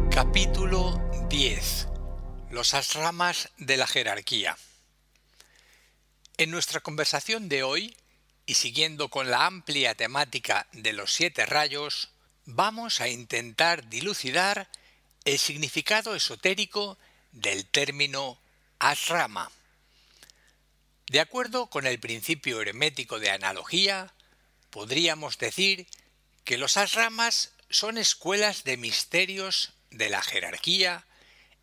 Capítulo 10. Los ashramas de la jerarquía. En nuestra conversación de hoy, y siguiendo con la amplia temática de los 7 rayos, vamos a intentar dilucidar el significado esotérico del término ashrama. De acuerdo con el principio hermético de analogía, podríamos decir que los ashramas son escuelas de misterios de la jerarquía,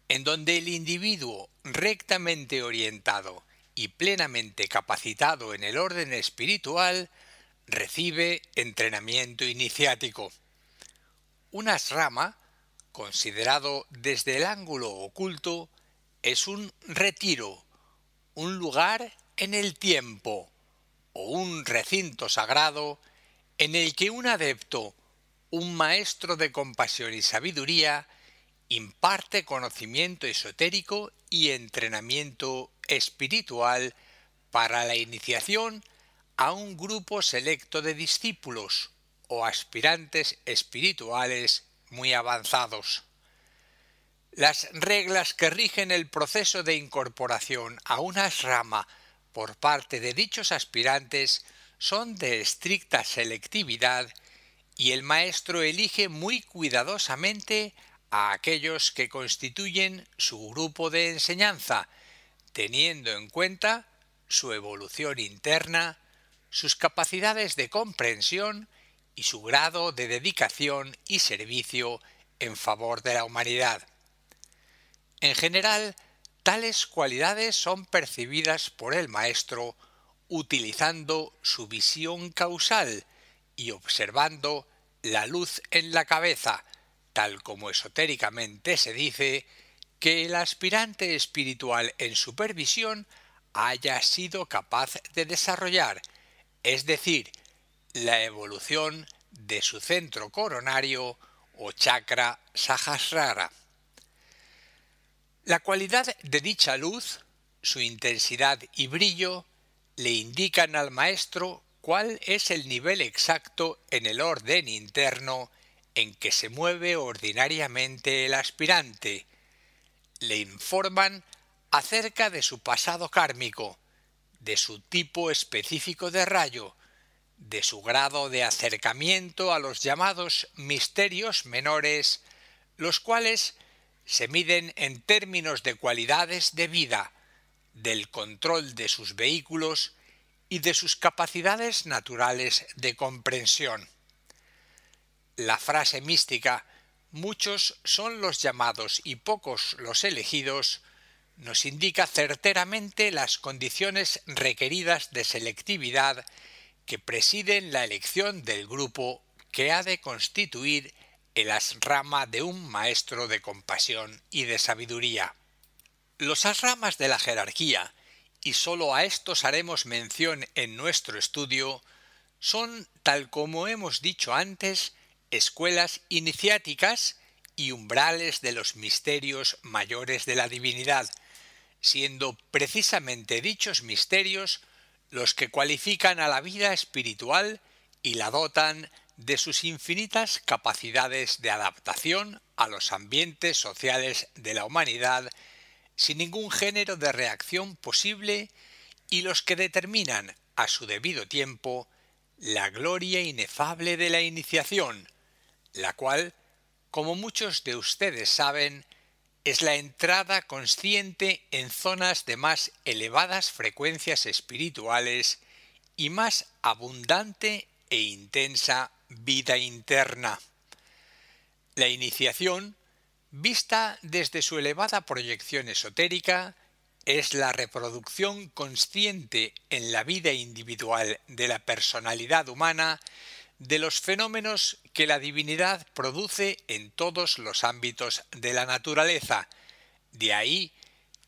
en donde el individuo rectamente orientado y plenamente capacitado en el orden espiritual recibe entrenamiento iniciático. Un ashrama, considerado desde el ángulo oculto, es un retiro, un lugar en el tiempo o un recinto sagrado en el que un adepto, un maestro de compasión y sabiduría, imparte conocimiento esotérico y entrenamiento espiritual para la iniciación a un grupo selecto de discípulos o aspirantes espirituales muy avanzados. Las reglas que rigen el proceso de incorporación a una ashrama por parte de dichos aspirantes son de estricta selectividad y el maestro elige muy cuidadosamente a aquellos que constituyen su grupo de enseñanza, teniendo en cuenta su evolución interna, sus capacidades de comprensión y su grado de dedicación y servicio en favor de la humanidad. En general, tales cualidades son percibidas por el maestro utilizando su visión causal y observando la luz en la cabeza, tal como esotéricamente se dice, que el aspirante espiritual en supervisión haya sido capaz de desarrollar, es decir, la evolución de su centro coronario o chakra sahasrara. La cualidad de dicha luz, su intensidad y brillo, le indican al maestro cuál es el nivel exacto en el orden interno en que se mueve ordinariamente el aspirante. Le informan acerca de su pasado kármico, de su tipo específico de rayo, de su grado de acercamiento a los llamados misterios menores, los cuales se miden en términos de cualidades de vida, del control de sus vehículos y de sus capacidades naturales de comprensión. La frase mística «muchos son los llamados y pocos los elegidos» nos indica certeramente las condiciones requeridas de selectividad que presiden la elección del grupo que ha de constituir el ashrama de un maestro de compasión y de sabiduría. Los ashramas de la jerarquía, y sólo a estos haremos mención en nuestro estudio, son, tal como hemos dicho antes, escuelas iniciáticas y umbrales de los misterios mayores de la divinidad, siendo precisamente dichos misterios los que cualifican a la vida espiritual y la dotan de sus infinitas capacidades de adaptación a los ambientes sociales de la humanidad sin ningún género de reacción posible y los que determinan a su debido tiempo la gloria inefable de la iniciación, la cual, como muchos de ustedes saben, es la entrada consciente en zonas de más elevadas frecuencias espirituales y más abundante e intensa vida interna. La iniciación, vista desde su elevada proyección esotérica, es la reproducción consciente en la vida individual de la personalidad humana de los fenómenos que la divinidad produce en todos los ámbitos de la naturaleza. De ahí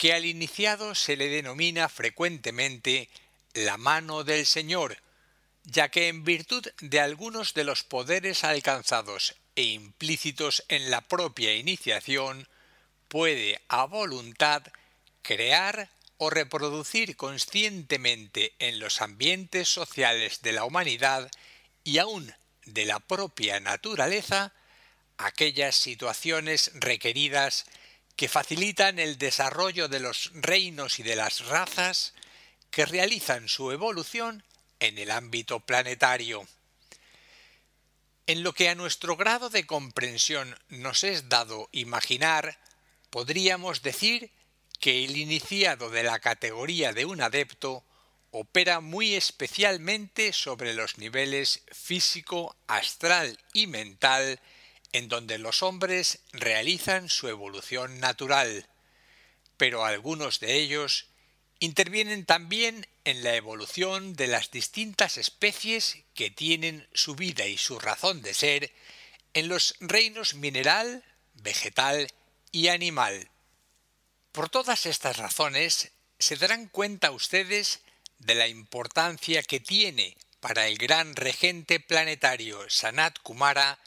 que al iniciado se le denomina frecuentemente la mano del Señor, ya que en virtud de algunos de los poderes alcanzados e implícitos en la propia iniciación, puede a voluntad crear o reproducir conscientemente en los ambientes sociales de la humanidad y aun de la propia naturaleza aquellas situaciones requeridas que facilitan el desarrollo de los reinos y de las razas que realizan su evolución en el ámbito planetario. En lo que a nuestro grado de comprensión nos es dado imaginar, podríamos decir que el iniciado de la categoría de un adepto opera muy especialmente sobre los niveles físico, astral y mental en donde los hombres realizan su evolución natural, pero algunos de ellos intervienen también en la evolución de las distintas especies que tienen su vida y su razón de ser en los reinos mineral, vegetal y animal. Por todas estas razones, se darán cuenta ustedes de la importancia que tiene para el gran regente planetario Sanat Kumara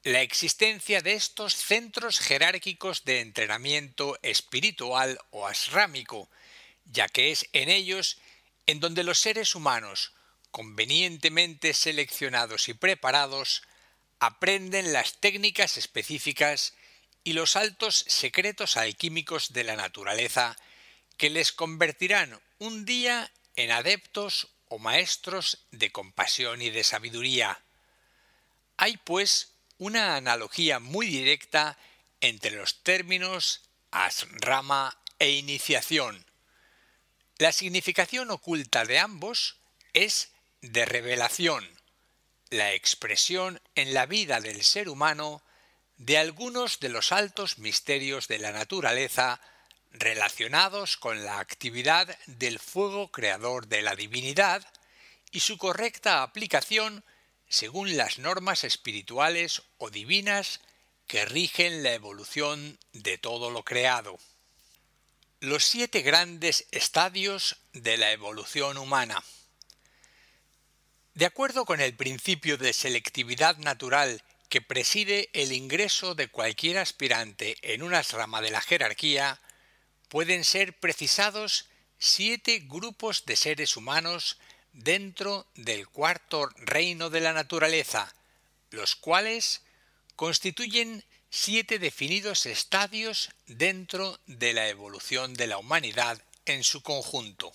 la existencia de estos centros jerárquicos de entrenamiento espiritual o ashrámico, ya que es en ellos en donde los seres humanos, convenientemente seleccionados y preparados, aprenden las técnicas específicas y los altos secretos alquímicos de la naturaleza que les convertirán un día en adeptos o maestros de compasión y de sabiduría. Hay, pues, una analogía muy directa entre los términos asrama e iniciación. La significación oculta de ambos es de revelación, la expresión en la vida del ser humano de algunos de los altos misterios de la naturaleza relacionados con la actividad del fuego creador de la divinidad y su correcta aplicación según las normas espirituales o divinas que rigen la evolución de todo lo creado. Los 7 grandes estadios de la evolución humana. De acuerdo con el principio de selectividad natural que preside el ingreso de cualquier aspirante en una rama de la jerarquía, pueden ser precisados 7 grupos de seres humanos dentro del cuarto reino de la naturaleza, los cuales constituyen 7 definidos estadios dentro de la evolución de la humanidad en su conjunto.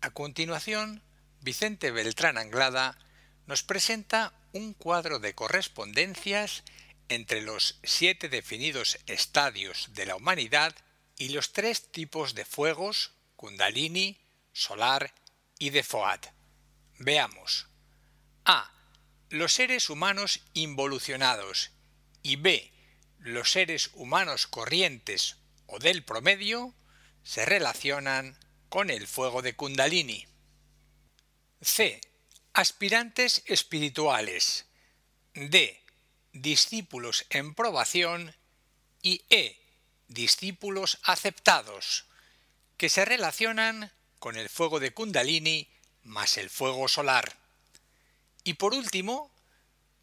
A continuación, Vicente Beltrán Anglada nos presenta un cuadro de correspondencias entre los 7 definidos estadios de la humanidad y los 3 tipos de fuegos, Kundalini, solar y de Foad. Veamos. A. Los seres humanos involucionados y B. Los seres humanos corrientes o del promedio se relacionan con el fuego de Kundalini. C. Aspirantes espirituales. D. Discípulos en probación y E. Discípulos aceptados, que se relacionan con el fuego de Kundalini más el fuego solar. Y por último,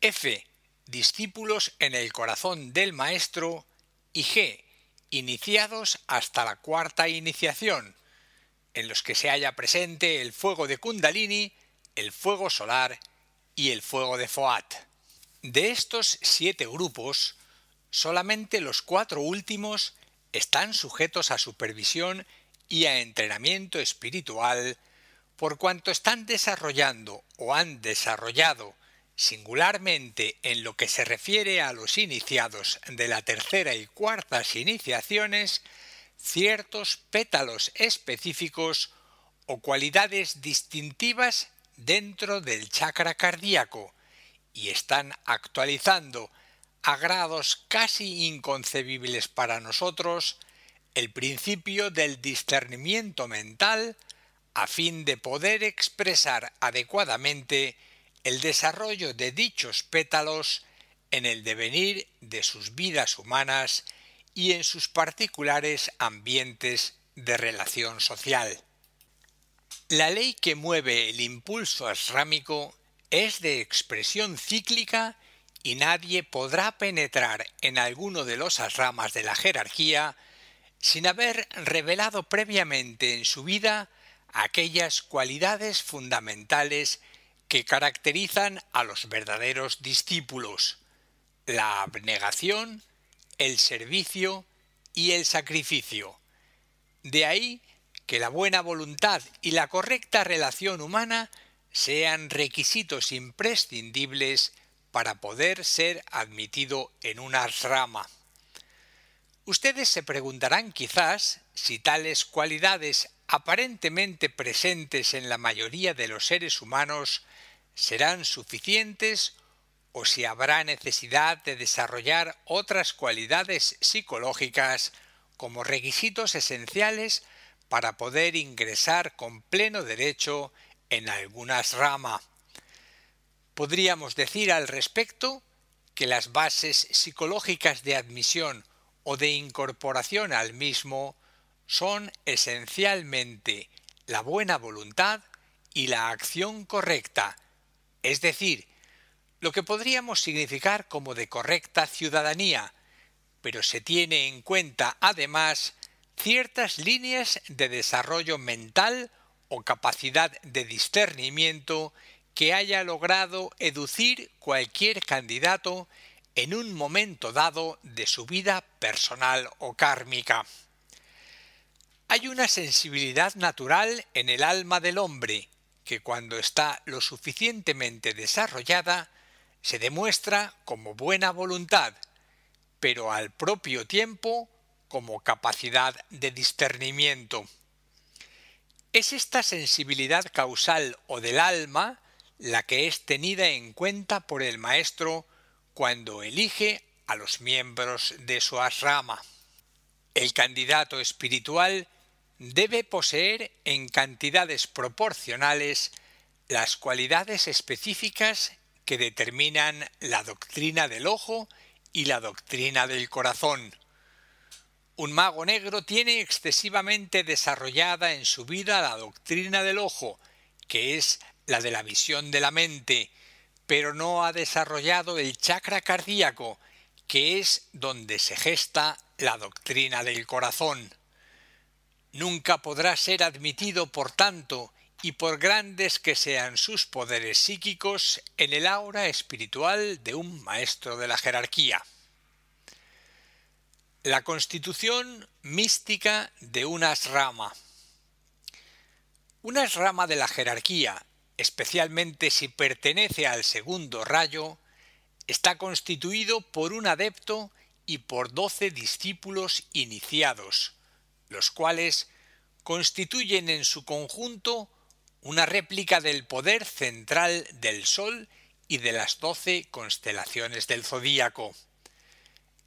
F. Discípulos en el corazón del maestro y G. Iniciados hasta la cuarta iniciación, en los que se halla presente el fuego de Kundalini, el fuego solar y el fuego de Foad. De estos 7 grupos, solamente los 4 últimos están sujetos a supervisión y a entrenamiento espiritual, por cuanto están desarrollando o han desarrollado, singularmente en lo que se refiere a los iniciados de la tercera y cuartas iniciaciones, ciertos pétalos específicos o cualidades distintivas dentro del chakra cardíaco y están actualizando a grados casi inconcebibles para nosotros el principio del discernimiento mental a fin de poder expresar adecuadamente el desarrollo de dichos pétalos en el devenir de sus vidas humanas y en sus particulares ambientes de relación social. La ley que mueve el impulso asrámico es de expresión cíclica y nadie podrá penetrar en alguno de los asramas de la jerarquía sin haber revelado previamente en su vida aquellas cualidades fundamentales que caracterizan a los verdaderos discípulos: la abnegación, el servicio y el sacrificio. De ahí que la buena voluntad y la correcta relación humana sean requisitos imprescindibles para poder ser admitido en una asrama. Ustedes se preguntarán quizás si tales cualidades aparentemente presentes en la mayoría de los seres humanos serán suficientes o si habrá necesidad de desarrollar otras cualidades psicológicas como requisitos esenciales para poder ingresar con pleno derecho en alguna asrama. Podríamos decir al respecto que las bases psicológicas de admisión o de incorporación al mismo son esencialmente la buena voluntad y la acción correcta, es decir, lo que podríamos significar como de correcta ciudadanía, pero se tiene en cuenta además ciertas líneas de desarrollo mental o capacidad de discernimiento que haya logrado educir cualquier candidato en un momento dado de su vida personal o kármica. Hay una sensibilidad natural en el alma del hombre que cuando está lo suficientemente desarrollada se demuestra como buena voluntad, pero al propio tiempo como capacidad de discernimiento. Es esta sensibilidad causal o del alma la que es tenida en cuenta por el maestro cuando elige a los miembros de su asrama. El candidato espiritual debe poseer en cantidades proporcionales las cualidades específicas que determinan la doctrina del ojo y la doctrina del corazón. Un mago negro tiene excesivamente desarrollada en su vida la doctrina del ojo, que es la de la visión de la mente, pero no ha desarrollado el chakra cardíaco, que es donde se gesta la doctrina del corazón. Nunca podrá ser admitido, por tanto, y por grandes que sean sus poderes psíquicos, en el aura espiritual de un maestro de la jerarquía. La constitución mística de una asrama. Una asrama de la jerarquía, especialmente si pertenece al segundo rayo, está constituido por un adepto y por 12 discípulos iniciados, los cuales constituyen en su conjunto una réplica del poder central del Sol y de las 12 constelaciones del zodíaco.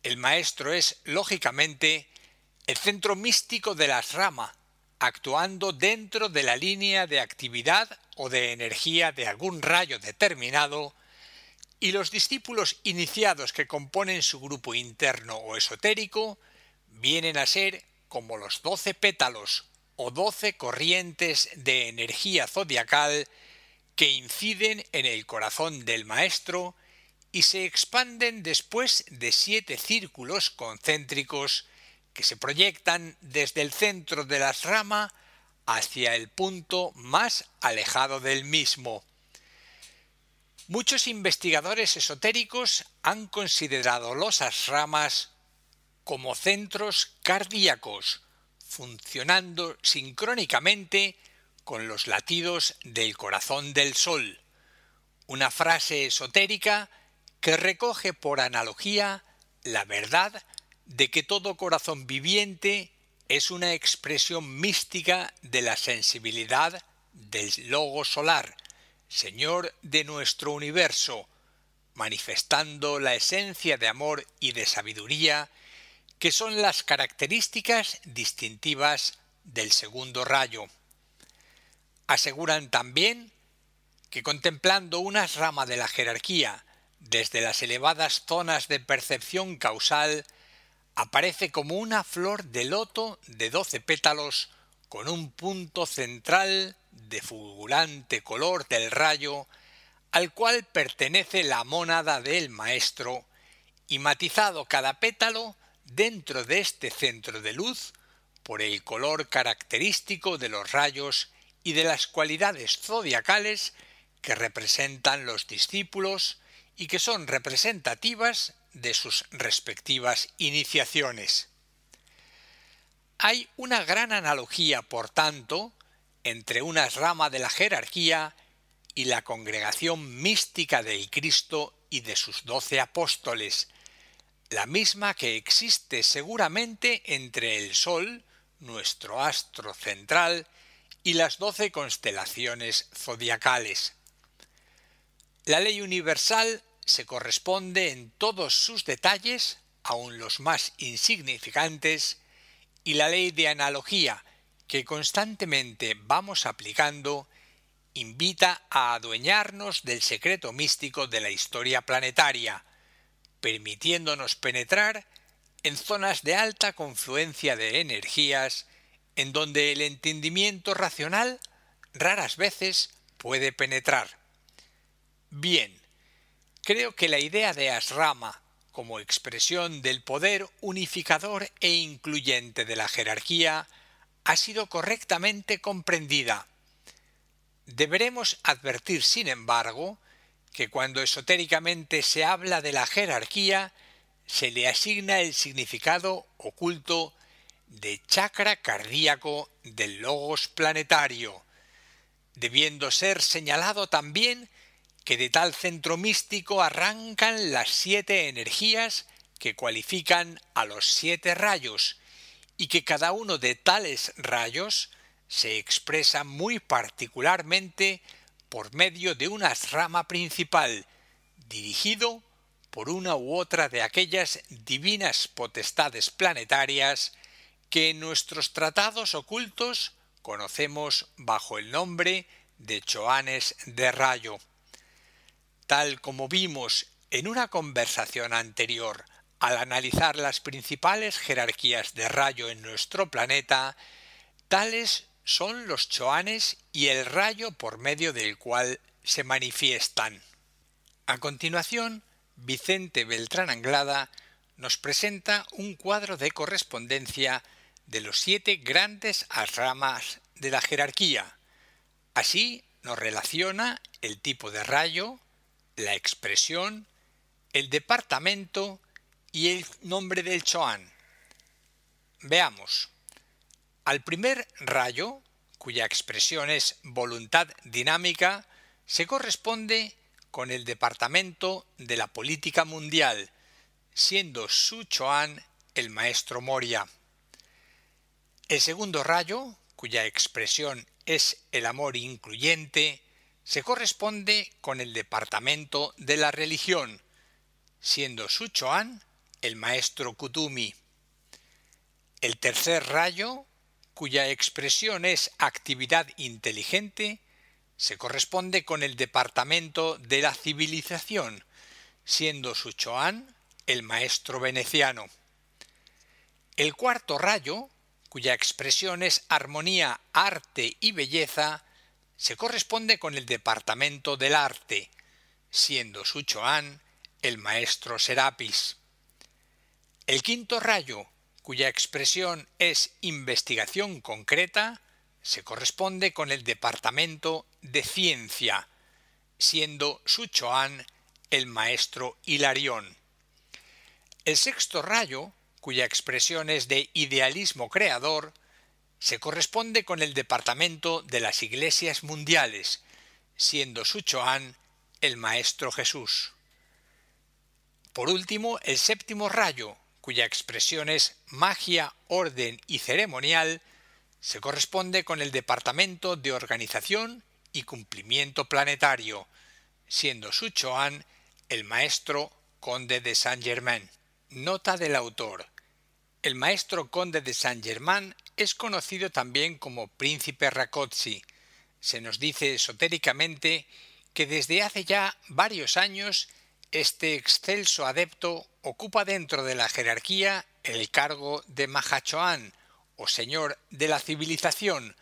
El maestro es, lógicamente, el centro místico de la asrama, actuando dentro de la línea de actividad o de energía de algún rayo determinado, y los discípulos iniciados que componen su grupo interno o esotérico vienen a ser como los 12 pétalos o 12 corrientes de energía zodiacal que inciden en el corazón del maestro y se expanden después de 7 círculos concéntricos que se proyectan desde el centro de la asrama hacia el punto más alejado del mismo. Muchos investigadores esotéricos han considerado los asramas como centros cardíacos, funcionando sincrónicamente con los latidos del corazón del Sol, una frase esotérica que recoge por analogía la verdad de que todo corazón viviente es una expresión mística de la sensibilidad del Logo solar, Señor de nuestro universo, manifestando la esencia de amor y de sabiduría que son las características distintivas del segundo rayo. Aseguran también que contemplando una rama de la jerarquía desde las elevadas zonas de percepción causal, Aparece como una flor de loto de 12 pétalos con un punto central de fulgurante color del rayo al cual pertenece la mónada del maestro y matizado cada pétalo dentro de este centro de luz por el color característico de los rayos y de las cualidades zodiacales que representan los discípulos y que son representativas de sus respectivas iniciaciones. Hay una gran analogía, por tanto, entre una rama de la jerarquía y la congregación mística del Cristo y de sus 12 apóstoles, la misma que existe seguramente entre el Sol, nuestro astro central, y las 12 constelaciones zodiacales. La ley universal se corresponde en todos sus detalles, aun los más insignificantes, y la ley de analogía que constantemente vamos aplicando invita a adueñarnos del secreto místico de la historia planetaria, permitiéndonos penetrar en zonas de alta confluencia de energías en donde el entendimiento racional raras veces puede penetrar. Bien, creo que la idea de asrama como expresión del poder unificador e incluyente de la jerarquía ha sido correctamente comprendida. Deberemos advertir, sin embargo, que cuando esotéricamente se habla de la jerarquía, se le asigna el significado oculto de chakra cardíaco del logos planetario, debiendo ser señalado también que de tal centro místico arrancan las 7 energías que cualifican a los 7 rayos, y que cada uno de tales rayos se expresa muy particularmente por medio de una rama principal, dirigido por una u otra de aquellas divinas potestades planetarias que en nuestros tratados ocultos conocemos bajo el nombre de choanes de rayo. Tal como vimos en una conversación anterior al analizar las principales jerarquías de rayo en nuestro planeta, tales son los choanes y el rayo por medio del cual se manifiestan. A continuación, Vicente Beltrán Anglada nos presenta un cuadro de correspondencia de los 7 grandes asramas de la jerarquía. Así nos relaciona el tipo de rayo, la expresión, el departamento y el nombre del choán. Veamos. Al primer rayo, cuya expresión es voluntad dinámica, se corresponde con el departamento de la política mundial, siendo su choán el maestro Moria. El segundo rayo, cuya expresión es el amor incluyente, se corresponde con el departamento de la religión, siendo su choán el maestro Kutumi. El tercer rayo, cuya expresión es actividad inteligente, se corresponde con el departamento de la civilización, siendo su choán el maestro veneciano. El cuarto rayo, cuya expresión es armonía, arte y belleza, se corresponde con el departamento del arte, siendo su choán el maestro Serapis. El quinto rayo, cuya expresión es investigación concreta, se corresponde con el departamento de ciencia, siendo su choán el maestro Hilarión. El sexto rayo, cuya expresión es de idealismo creador, se corresponde con el departamento de las iglesias mundiales, siendo su choán el maestro Jesús. Por último, el séptimo rayo, cuya expresión es magia, orden y ceremonial, se corresponde con el departamento de organización y cumplimiento planetario, siendo su choán el maestro conde de Saint-Germain. Nota del autor. El maestro conde de Saint-Germain es conocido también como príncipe Rákóczi. Se nos dice esotéricamente que desde hace ya varios años este excelso adepto ocupa dentro de la jerarquía el cargo de Mahachohan, o señor de la civilización,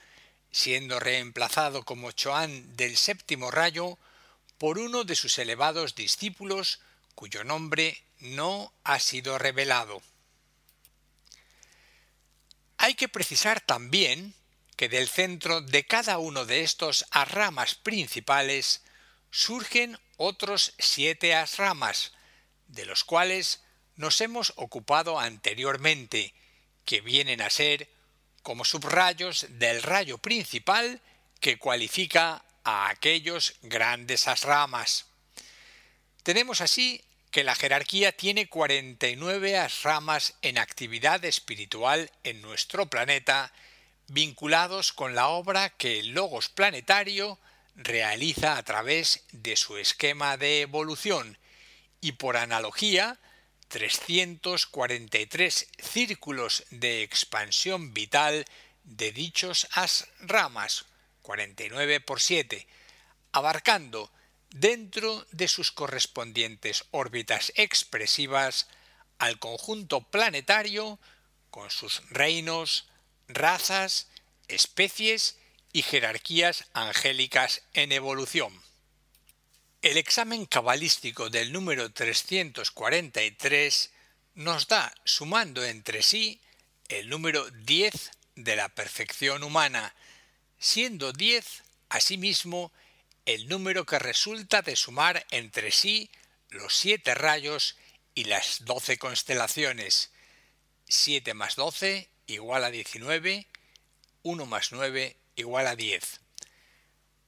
siendo reemplazado como Chohan del séptimo rayo por uno de sus elevados discípulos, cuyo nombre no ha sido revelado. Hay que precisar también que del centro de cada uno de estos asramas principales surgen otros 7 asramas, de los cuales nos hemos ocupado anteriormente, que vienen a ser como subrayos del rayo principal que cualifica a aquellos grandes asramas. Tenemos así que la jerarquía tiene 49 asramas en actividad espiritual en nuestro planeta, vinculados con la obra que el Logos planetario realiza a través de su esquema de evolución, y por analogía 343 círculos de expansión vital de dichos asramas, 49 por 7, abarcando dentro de sus correspondientes órbitas expresivas al conjunto planetario con sus reinos, razas, especies y jerarquías angélicas en evolución. El examen cabalístico del número 343 nos da, sumando entre sí, el número 10 de la perfección humana, siendo 10, asimismo, el número que resulta de sumar entre sí los 7 rayos y las 12 constelaciones. 7 más 12 igual a 19, 1 más 9 igual a 10.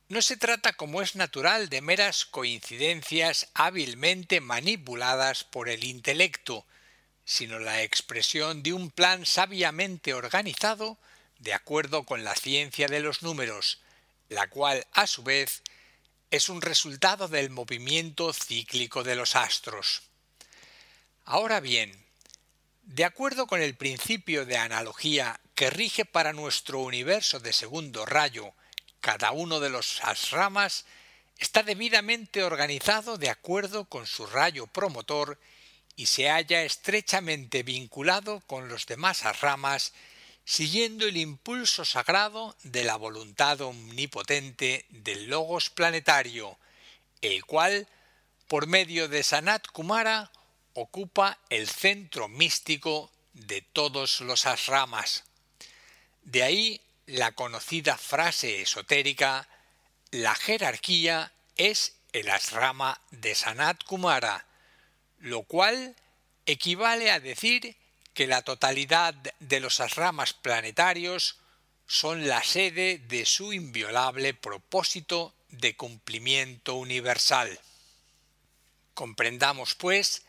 No se trata, como es natural, de meras coincidencias hábilmente manipuladas por el intelecto, sino la expresión de un plan sabiamente organizado de acuerdo con la ciencia de los números, la cual, a su vez, es un resultado del movimiento cíclico de los astros. Ahora bien, de acuerdo con el principio de analogía que rige para nuestro universo de segundo rayo, cada uno de los asramas está debidamente organizado de acuerdo con su rayo promotor y se halla estrechamente vinculado con los demás asramas, siguiendo el impulso sagrado de la voluntad omnipotente del Logos planetario, el cual, por medio de Sanat Kumara, ocupa el centro místico de todos los asramas. De ahí la conocida frase esotérica: la jerarquía es el asrama de Sanat Kumara, lo cual equivale a decir que la totalidad de los asramas planetarios son la sede de su inviolable propósito de cumplimiento universal. Comprendamos, pues,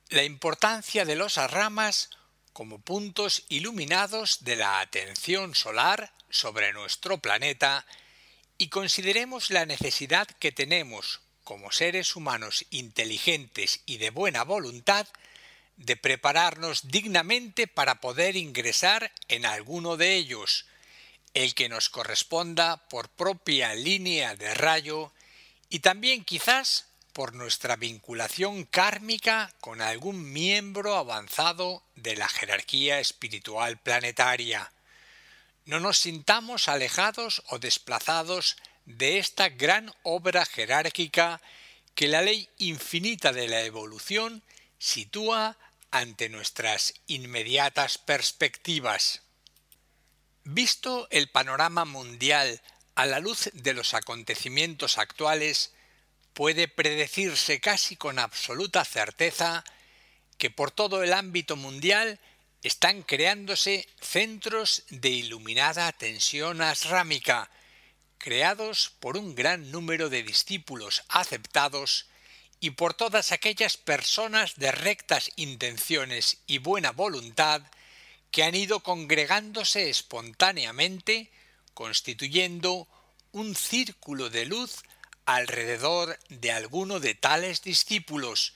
la importancia de los asramas como puntos iluminados de la atención solar sobre nuestro planeta y consideremos la necesidad que tenemos, como seres humanos inteligentes y de buena voluntad, de prepararnos dignamente para poder ingresar en alguno de ellos, el que nos corresponda por propia línea de rayo y también quizás por nuestra vinculación kármica con algún miembro avanzado de la jerarquía espiritual planetaria. No nos sintamos alejados o desplazados de esta gran obra jerárquica que la ley infinita de la evolución sitúa ante nuestras inmediatas perspectivas. Visto el panorama mundial a la luz de los acontecimientos actuales, puede predecirse casi con absoluta certeza que por todo el ámbito mundial están creándose centros de iluminada tensión asrámica, creados por un gran número de discípulos aceptados y por todas aquellas personas de rectas intenciones y buena voluntad que han ido congregándose espontáneamente, constituyendo un círculo de luz alrededor de alguno de tales discípulos,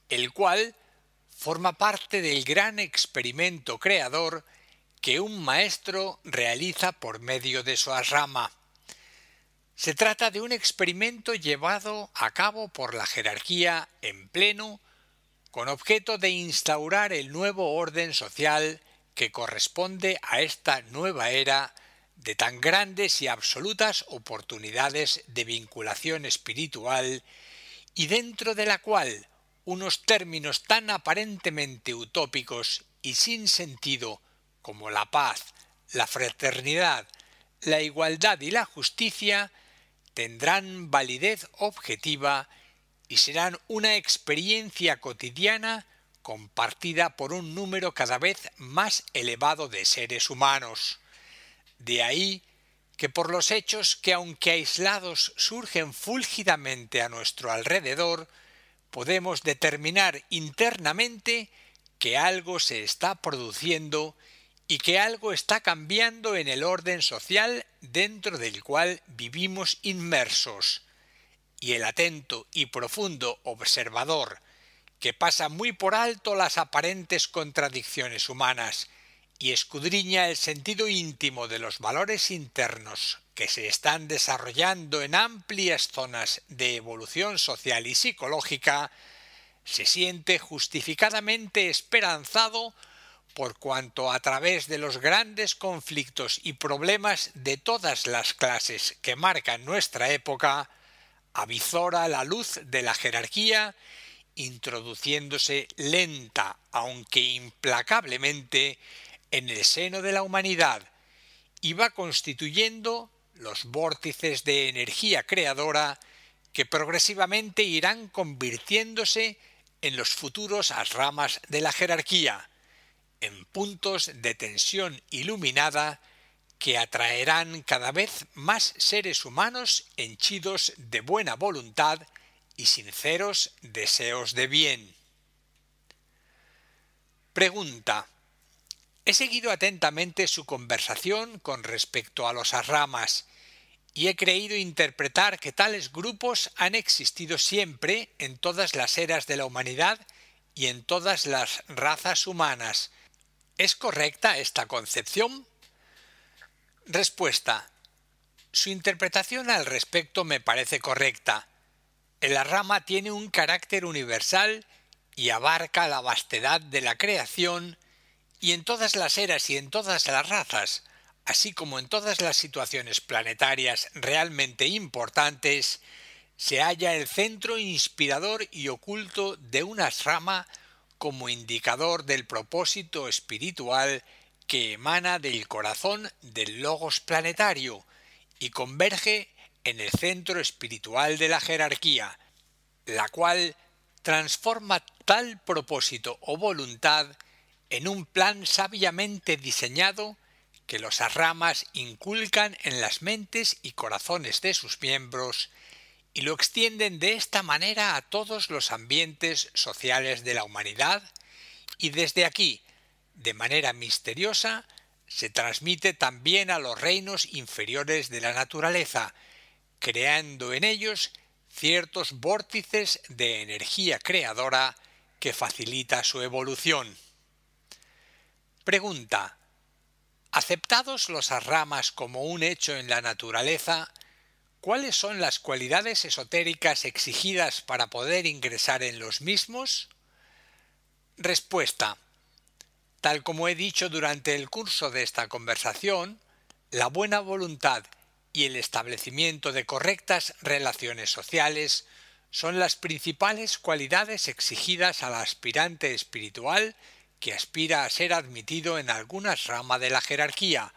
el cual forma parte del gran experimento creador que un maestro realiza por medio de su asrama. Se trata de un experimento llevado a cabo por la jerarquía en pleno con objeto de instaurar el nuevo orden social que corresponde a esta nueva era de tan grandes y absolutas oportunidades de vinculación espiritual y dentro de la cual unos términos tan aparentemente utópicos y sin sentido como la paz, la fraternidad, la igualdad y la justicia tendrán validez objetiva y serán una experiencia cotidiana compartida por un número cada vez más elevado de seres humanos. De ahí que por los hechos que aunque aislados surgen fúlgidamente a nuestro alrededor, podemos determinar internamente que algo se está produciendo y que algo está cambiando en el orden social dentro del cual vivimos inmersos. Y el atento y profundo observador, que pasa muy por alto las aparentes contradicciones humanas y escudriña el sentido íntimo de los valores internos que se están desarrollando en amplias zonas de evolución social y psicológica, se siente justificadamente esperanzado por cuanto a través de los grandes conflictos y problemas de todas las clases que marcan nuestra época, avizora la luz de la jerarquía, introduciéndose lenta, aunque implacablemente, en el seno de la humanidad, y va constituyendo los vórtices de energía creadora que progresivamente irán convirtiéndose en los futuros ashramas de la jerarquía, en puntos de tensión iluminada que atraerán cada vez más seres humanos henchidos de buena voluntad y sinceros deseos de bien. Pregunta. He seguido atentamente su conversación con respecto a los ashramas y he creído interpretar que tales grupos han existido siempre en todas las eras de la humanidad y en todas las razas humanas. ¿Es correcta esta concepción? Respuesta. Su interpretación al respecto me parece correcta. El ashrama tiene un carácter universal y abarca la vastedad de la creación, y en todas las eras y en todas las razas, así como en todas las situaciones planetarias realmente importantes, se halla el centro inspirador y oculto de un ashrama como indicador del propósito espiritual que emana del corazón del logos planetario y converge en el centro espiritual de la jerarquía, la cual transforma tal propósito o voluntad en un plan sabiamente diseñado que los ashramas inculcan en las mentes y corazones de sus miembros y lo extienden de esta manera a todos los ambientes sociales de la humanidad y desde aquí, de manera misteriosa, se transmite también a los reinos inferiores de la naturaleza, creando en ellos ciertos vórtices de energía creadora que facilita su evolución. Pregunta. Aceptados los ashramas como un hecho en la naturaleza, ¿cuáles son las cualidades esotéricas exigidas para poder ingresar en los mismos? Respuesta. Tal como he dicho durante el curso de esta conversación, la buena voluntad y el establecimiento de correctas relaciones sociales son las principales cualidades exigidas al aspirante espiritual que aspira a ser admitido en alguna rama de la jerarquía,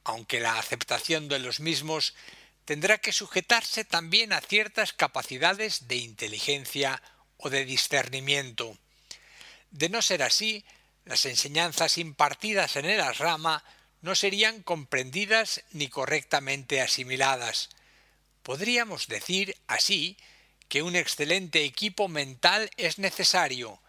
aunque la aceptación de los mismos tendrá que sujetarse también a ciertas capacidades de inteligencia o de discernimiento. De no ser así, las enseñanzas impartidas en el ashrama no serían comprendidas ni correctamente asimiladas. Podríamos decir, así, que un excelente equipo mental es necesario,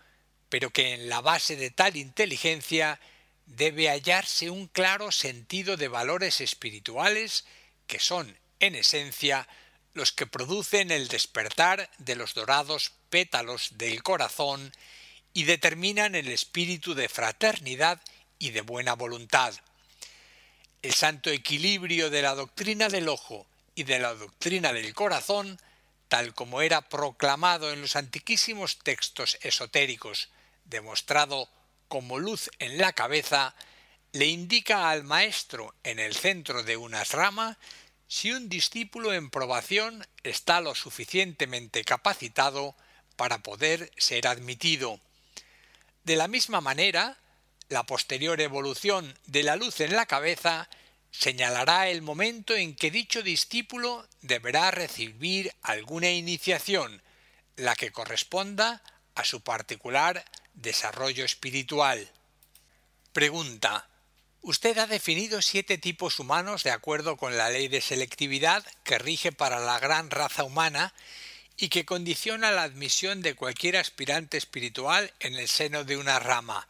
pero que en la base de tal inteligencia debe hallarse un claro sentido de valores espirituales que son, en esencia, los que producen el despertar de los dorados pétalos del corazón y determinan el espíritu de fraternidad y de buena voluntad. El santo equilibrio de la doctrina del ojo y de la doctrina del corazón tal como era proclamado en los antiquísimos textos esotéricos, demostrado como luz en la cabeza, le indica al maestro en el centro de una rama si un discípulo en probación está lo suficientemente capacitado para poder ser admitido. De la misma manera, la posterior evolución de la luz en la cabeza señalará el momento en que dicho discípulo deberá recibir alguna iniciación, la que corresponda a su particular desarrollo espiritual. Pregunta: usted ha definido 7 tipos humanos de acuerdo con la ley de selectividad que rige para la gran raza humana y que condiciona la admisión de cualquier aspirante espiritual en el seno de una rama.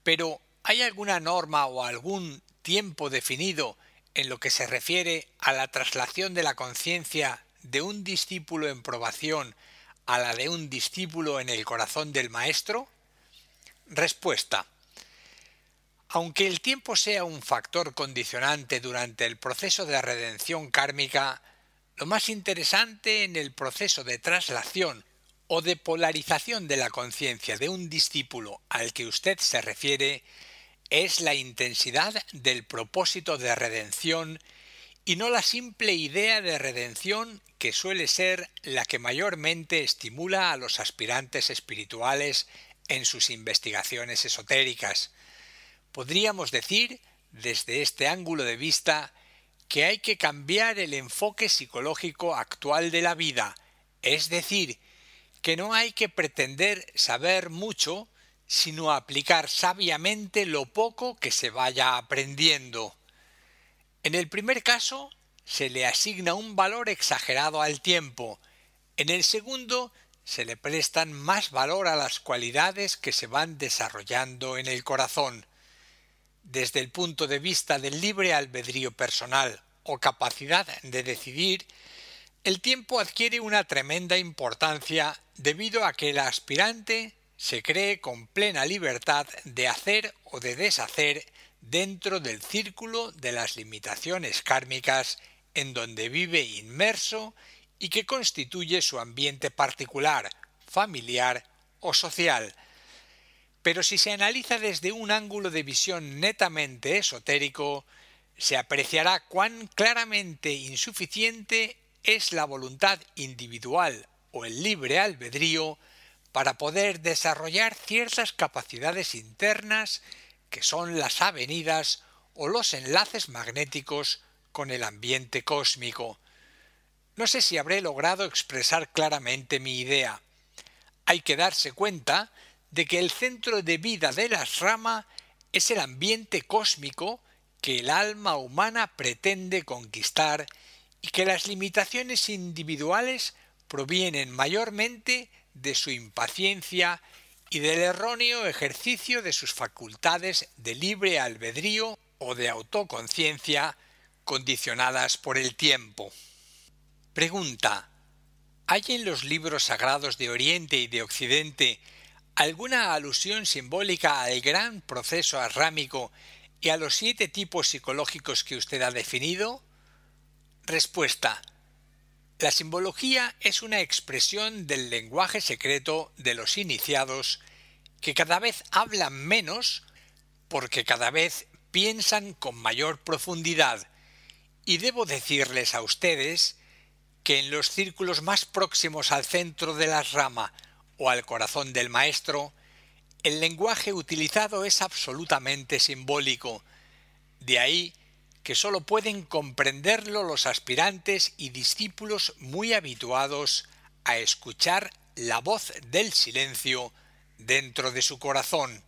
Pero, ¿hay alguna norma o algún tiempo definido en lo que se refiere a la traslación de la conciencia de un discípulo en probación a la de un discípulo en el corazón del maestro? Respuesta: aunque el tiempo sea un factor condicionante durante el proceso de redención kármica, lo más interesante en el proceso de traslación o de polarización de la conciencia de un discípulo al que usted se refiere es la intensidad del propósito de redención y no la simple idea de redención que suele ser la que mayormente estimula a los aspirantes espirituales en sus investigaciones esotéricas. Podríamos decir, desde este ángulo de vista, que hay que cambiar el enfoque psicológico actual de la vida, es decir, que no hay que pretender saber mucho, sino aplicar sabiamente lo poco que se vaya aprendiendo. En el primer caso, se le asigna un valor exagerado al tiempo. En el segundo, se le prestan más valor a las cualidades que se van desarrollando en el corazón. Desde el punto de vista del libre albedrío personal o capacidad de decidir, el tiempo adquiere una tremenda importancia debido a que el aspirante se cree con plena libertad de hacer o de deshacer dentro del círculo de las limitaciones kármicas en donde vive inmerso y que constituye su ambiente particular, familiar o social. Pero si se analiza desde un ángulo de visión netamente esotérico, se apreciará cuán claramente insuficiente es la voluntad individual o el libre albedrío para poder desarrollar ciertas capacidades internas que son las avenidas o los enlaces magnéticos con el ambiente cósmico. No sé si habré logrado expresar claramente mi idea. Hay que darse cuenta de que el centro de vida de la rama es el ambiente cósmico que el alma humana pretende conquistar y que las limitaciones individuales provienen mayormente de su impaciencia y del erróneo ejercicio de sus facultades de libre albedrío o de autoconciencia condicionadas por el tiempo. Pregunta: ¿hay en los libros sagrados de Oriente y de Occidente alguna alusión simbólica al gran proceso arrámico y a los 7 tipos psicológicos que usted ha definido? Respuesta: la simbología es una expresión del lenguaje secreto de los iniciados que cada vez hablan menos porque cada vez piensan con mayor profundidad, y debo decirles a ustedes que en los círculos más próximos al centro de la rama o al corazón del maestro, el lenguaje utilizado es absolutamente simbólico. De ahí que sólo pueden comprenderlo los aspirantes y discípulos muy habituados a escuchar la voz del silencio dentro de su corazón.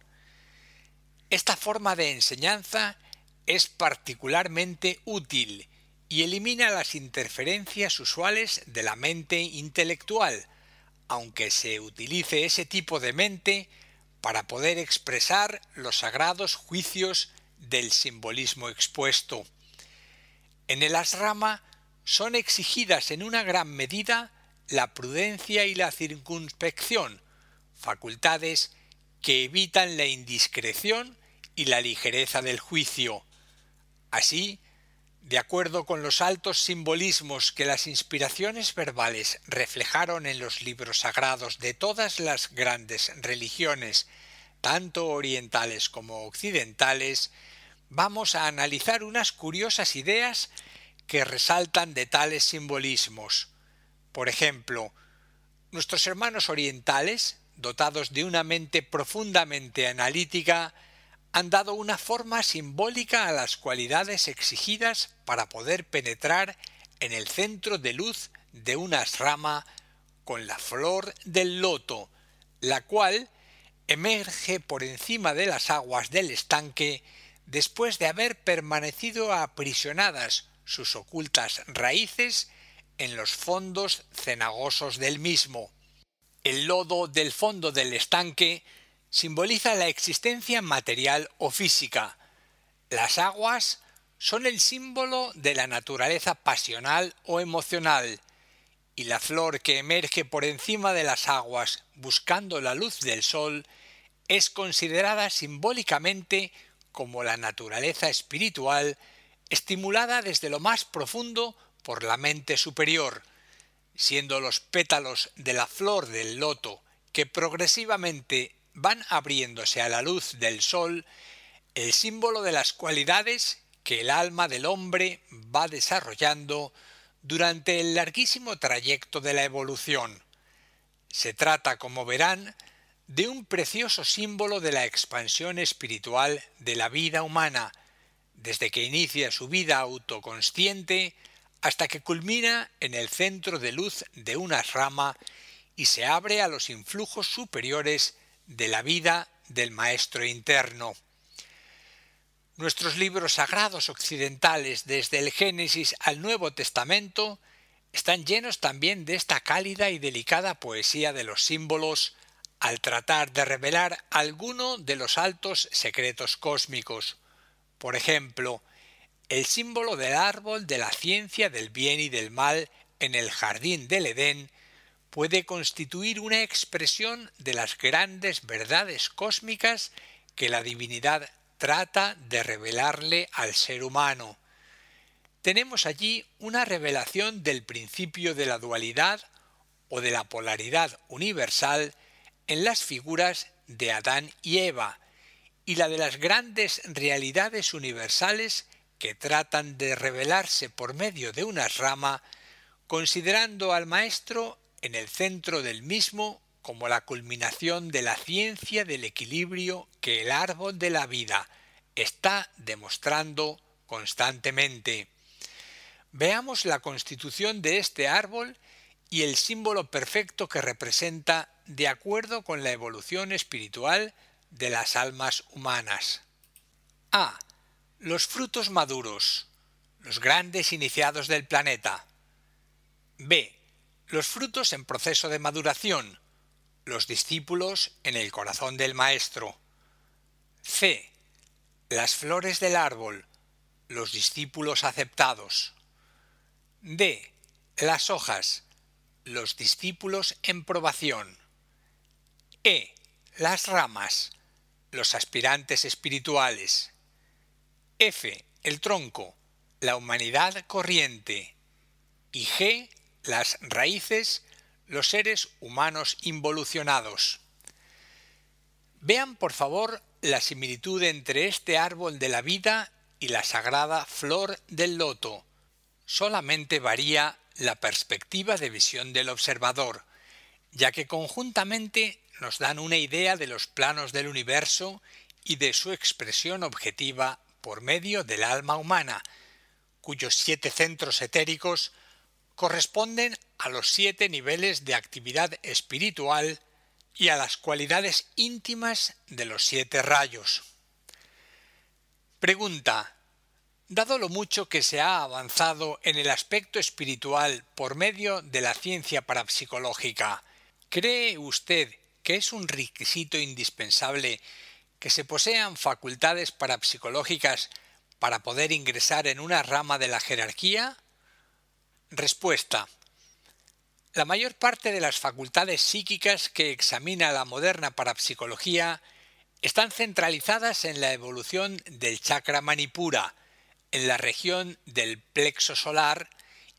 Esta forma de enseñanza es particularmente útil y elimina las interferencias usuales de la mente intelectual, aunque se utilice ese tipo de mente para poder expresar los sagrados juicios del simbolismo expuesto. En el asrama son exigidas en una gran medida la prudencia y la circunspección, facultades que evitan la indiscreción y la ligereza del juicio. Así, De acuerdo con los altos simbolismos que las inspiraciones verbales reflejaron en los libros sagrados de todas las grandes religiones, tanto orientales como occidentales, vamos a analizar unas curiosas ideas que resaltan de tales simbolismos. Por ejemplo, nuestros hermanos orientales, dotados de una mente profundamente analítica, han dado una forma simbólica a las cualidades exigidas para poder penetrar en el centro de luz de una asrama con la flor del loto, la cual emerge por encima de las aguas del estanque después de haber permanecido aprisionadas sus ocultas raíces en los fondos cenagosos del mismo. El lodo del fondo del estanque simboliza la existencia material o física. Las aguas son el símbolo de la naturaleza pasional o emocional, y la flor que emerge por encima de las aguas buscando la luz del sol es considerada simbólicamente como la naturaleza espiritual estimulada desde lo más profundo por la mente superior, siendo los pétalos de la flor del loto que progresivamente van abriéndose a la luz del sol, el símbolo de las cualidades que el alma del hombre va desarrollando durante el larguísimo trayecto de la evolución. Se trata, como verán, de un precioso símbolo de la expansión espiritual de la vida humana, desde que inicia su vida autoconsciente hasta que culmina en el centro de luz de una rama y se abre a los influjos superiores de la vida del Maestro interno. Nuestros libros sagrados occidentales, desde el Génesis al Nuevo Testamento, están llenos también de esta cálida y delicada poesía de los símbolos al tratar de revelar alguno de los altos secretos cósmicos. Por ejemplo, el símbolo del árbol de la ciencia del bien y del mal en el jardín del Edén puede constituir una expresión de las grandes verdades cósmicas que la divinidad trata de revelarle al ser humano. Tenemos allí una revelación del principio de la dualidad o de la polaridad universal en las figuras de Adán y Eva, y la de las grandes realidades universales que tratan de revelarse por medio de una rama, considerando al maestro en el centro del mismo como la culminación de la ciencia del equilibrio que el árbol de la vida está demostrando constantemente. Veamos la constitución de este árbol y el símbolo perfecto que representa de acuerdo con la evolución espiritual de las almas humanas. A. Los frutos maduros, los grandes iniciados del planeta. B. Los frutos en proceso de maduración, los discípulos en el corazón del maestro. C. Las flores del árbol, los discípulos aceptados. D. Las hojas, los discípulos en probación. E. Las ramas, los aspirantes espirituales. F. El tronco, la humanidad corriente. Y G. Las raíces, los seres humanos involucionados. Vean, por favor, la similitud entre este árbol de la vida y la sagrada flor del loto. Solamente varía la perspectiva de visión del observador, ya que conjuntamente nos dan una idea de los planos del universo y de su expresión objetiva por medio del alma humana, cuyos 7 centros etéricos corresponden a los 7 niveles de actividad espiritual y a las cualidades íntimas de los 7 rayos. Pregunta: dado lo mucho que se ha avanzado en el aspecto espiritual por medio de la ciencia parapsicológica, ¿cree usted que es un requisito indispensable que se posean facultades parapsicológicas para poder ingresar en una rama de la jerarquía? Respuesta: la mayor parte de las facultades psíquicas que examina la moderna parapsicología están centralizadas en la evolución del chakra manipura, en la región del plexo solar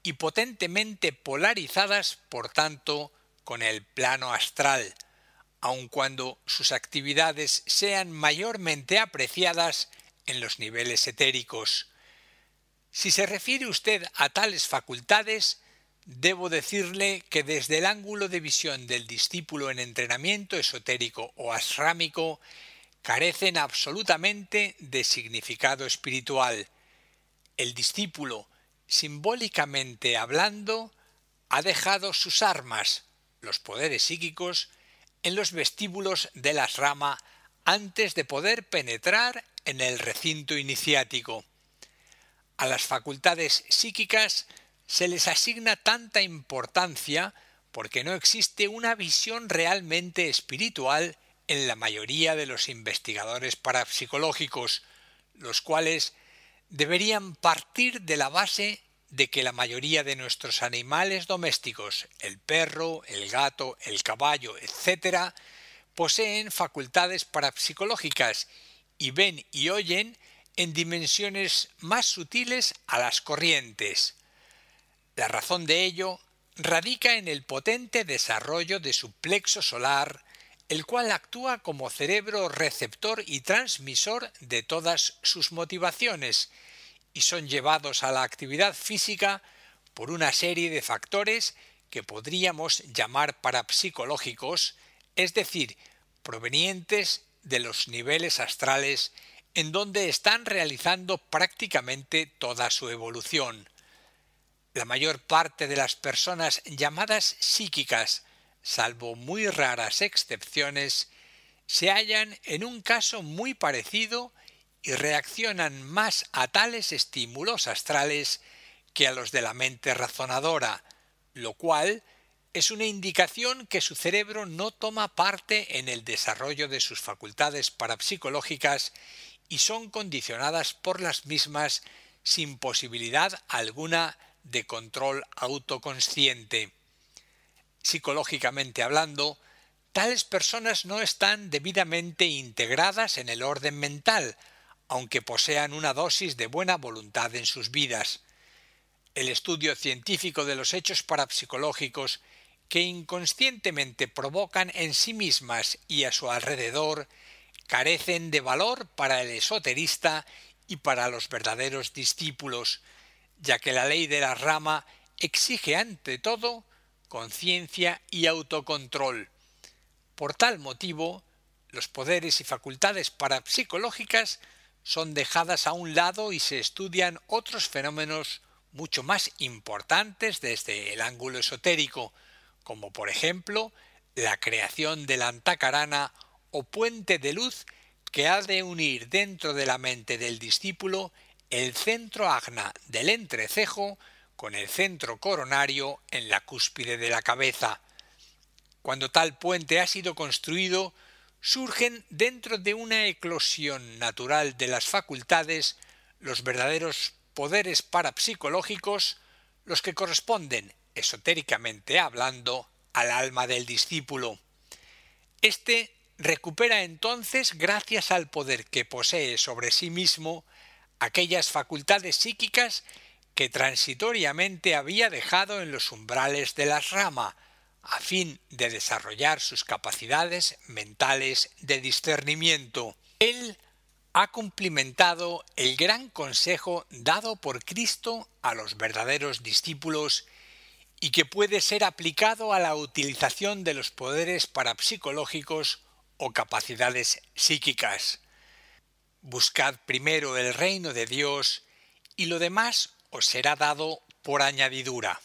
y potentemente polarizadas, por tanto, con el plano astral, aun cuando sus actividades sean mayormente apreciadas en los niveles etéricos. Si se refiere usted a tales facultades, debo decirle que desde el ángulo de visión del discípulo en entrenamiento esotérico o asrámico, carecen absolutamente de significado espiritual. El discípulo, simbólicamente hablando, ha dejado sus armas, los poderes psíquicos, en los vestíbulos de la asrama antes de poder penetrar en el recinto iniciático. A las facultades psíquicas se les asigna tanta importancia porque no existe una visión realmente espiritual en la mayoría de los investigadores parapsicológicos, los cuales deberían partir de la base de que la mayoría de nuestros animales domésticos, el perro, el gato, el caballo, etc., poseen facultades parapsicológicas y ven y oyen en dimensiones más sutiles a las corrientes. La razón de ello radica en el potente desarrollo de su plexo solar, el cual actúa como cerebro receptor y transmisor de todas sus motivaciones, y son llevados a la actividad física por una serie de factores que podríamos llamar parapsicológicos, es decir, provenientes de los niveles astrales en donde están realizando prácticamente toda su evolución. La mayor parte de las personas llamadas psíquicas, salvo muy raras excepciones, se hallan en un caso muy parecido y reaccionan más a tales estímulos astrales que a los de la mente razonadora, lo cual es una indicación que su cerebro no toma parte en el desarrollo de sus facultades parapsicológicas y son condicionadas por las mismas sin posibilidad alguna de control autoconsciente. Psicológicamente hablando, tales personas no están debidamente integradas en el orden mental, aunque posean una dosis de buena voluntad en sus vidas. El estudio científico de los hechos parapsicológicos que inconscientemente provocan en sí mismas y a su alrededor carecen de valor para el esoterista y para los verdaderos discípulos, ya que la ley de la rama exige ante todo conciencia y autocontrol. Por tal motivo, los poderes y facultades parapsicológicas son dejadas a un lado y se estudian otros fenómenos mucho más importantes desde el ángulo esotérico, como por ejemplo la creación de la antakarana o puente de luz que ha de unir dentro de la mente del discípulo el centro agna del entrecejo con el centro coronario en la cúspide de la cabeza. Cuando tal puente ha sido construido, surgen dentro de una eclosión natural de las facultades los verdaderos poderes parapsicológicos, los que corresponden, esotéricamente hablando, al alma del discípulo. Este recupera entonces, gracias al poder que posee sobre sí mismo, aquellas facultades psíquicas que transitoriamente había dejado en los umbrales de la rama, a fin de desarrollar sus capacidades mentales de discernimiento. Él ha cumplimentado el gran consejo dado por Cristo a los verdaderos discípulos y que puede ser aplicado a la utilización de los poderes parapsicológicos o capacidades psíquicas. Buscad primero el reino de Dios y lo demás os será dado por añadidura.